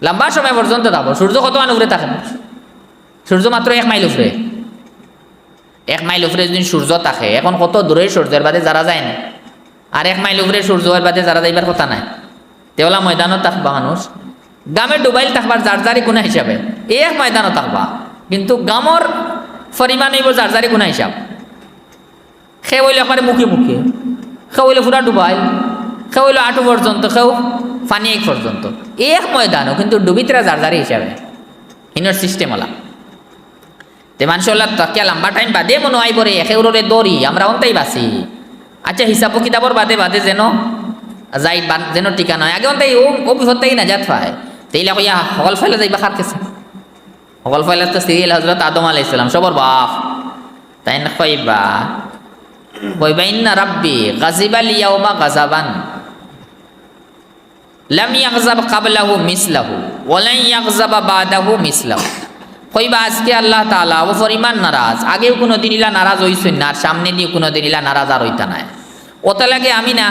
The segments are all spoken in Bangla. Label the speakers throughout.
Speaker 1: লম্বা সময় পর্যন্ত যাব। সূর্য কত মান উপরে থাকে? সূর্য মাত্র 1 মাইল উপরে। 1 মাইল উপরে যদি সূর্য থাকে, এখন কত দূরে সূর্যের বাদে যারা যায় না, আর 1 মাইল উপরে সূর্যের বাদে যারা যাইবার কথা নাই, তেওলা ময়দানত থাকবা মানুষ, গামে ডুবাইল থাকবার জারজারি গুণা হিসাবে এই এক ময়দানও থাকবা, কিন্তু গামর পরিমাণ হইব জারজারি গুণা হিসাব। সে হইলে একবারে মুখে মুখে, সে হইলে পুরা ডুবাইল, সে হইলে আঁটু পর্যন্ত, সেও ফানি এক পর্যন্ত, এই এক ময়দানও কিন্তু ডুবিতরা জারজারি হিসাবে ইনর সিস্টেম ওলা। তে মানুষ তকিয়া লম্বা টাইম বাদে মনে হয় পরে একেবারে দৌড়ি আমরা অন্তাই বাঁচি। আচ্ছা হিসাব কিতাবর বাদে বাদে যেন যাই যেন টিকা নয়, আগে অন্তাই ও বিপদটাই না যাত পায়। তেইলা কইয়া সকল ফাইলে যাইবা খার কেছে, সকল ফাইলে তো সিরিয়াল হজরত আদম আলাইহিস সালাম সবর বাপ, তাই না কইবা কইবা ইন্না রাব্বি গাযিবাল ইয়াউমা গাযাবান লাম ইয়াগযাব ক্বাবলাহু মিসলাহু ওয়া লান ইয়াগযাবা বাদাহু মিসলাহু। কইবা আজকে আল্লাহ তাআলা ও পরিমাণ নারাজ, আগেও কোনোদিন ইলা নারাজ হইছেন না, আর সামনে দিয়ে কোনোদিন ইলা নারাজ আর হইতা নাই। ওটা লাগে আমি না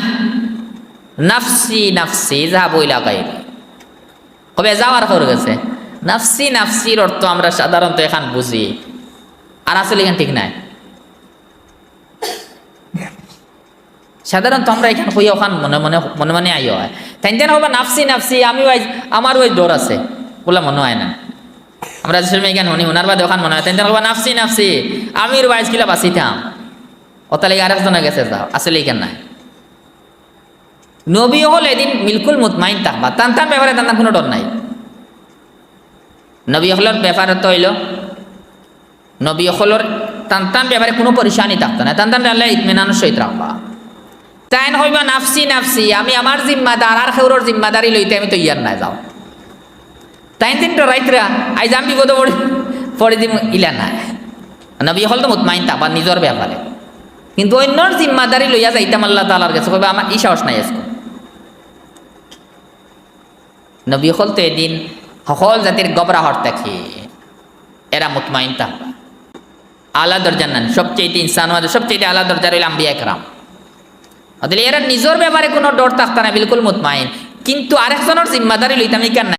Speaker 1: নাফসি নাফসি যা বইলা গাইবে, কবে যাওয়ার হয়ে গেছে। নাফসি নাফসির অর্থ আমরা সাধারণত এখন বুঝি, আর আসলে এখান ঠিক নাই। সাধারণত আমরা এখানে হইয়া ওখান মনে মনে মনে মনে আই হয়, তাই যেন হবা নাফসি নাফসি, আমি আমার ওই ডর আছে বলে মনে হয় না। আমরা যে এখানে শুনি ওনার বাদে ওখান মনে হয়, তাই যেন হবা নাফসি নাফসি, আমি ওয়াইজ কিলা বাঁচিতাম, ওটা লাগে আরেকজনে গেছে যাও, আসলে এখানে নাই। নবী হল এদিন বিলকুল মুতমাইন থাকবা, টান টান ব্যাপারে টান কোনো ডর নাই। নবী হলের ব্যাপারে তো হইল নবী হলের টান টান ব্যাপারে কোনো পরিশানি থাকতো না, টান টান ডালে ইতমিনানোর সহিত রাখবা। তাই হইবা নাফসি নাফসি, আমি আমার জিম্মাদার আর খেউরর জিম্মাদারি লইতে আমি তো ইয়ার নাই যাও। তাই দিন তো রাইতরা আইজ আমি বিপদ পড়ে দিম ইলা নাই। নবী হল তো মুতমাইন থাকবা নিজের ব্যাপারে, কিন্তু অন্যর জিম্মাদারি লইয়া যাইতাম আল্লাহ তাআলার কাছে, কইবা আমার ই সাহস নাই আজকে। নবী হল তো এদিন সকল জাতির গবরাহট দেখে এরা মুতমাইন থাকবা। আলা দরজার নান সবচেয়ে ইনসান সবচেয়ে আলা দরজার হইল আম্বিয়া একরাম, এরা নিজের ব্যাপারে কোনো ডর থাকতা না, বিলকুল মুতমাইন, কিন্তু আরেকজনের জিম্মাদারি লইতাম কেন।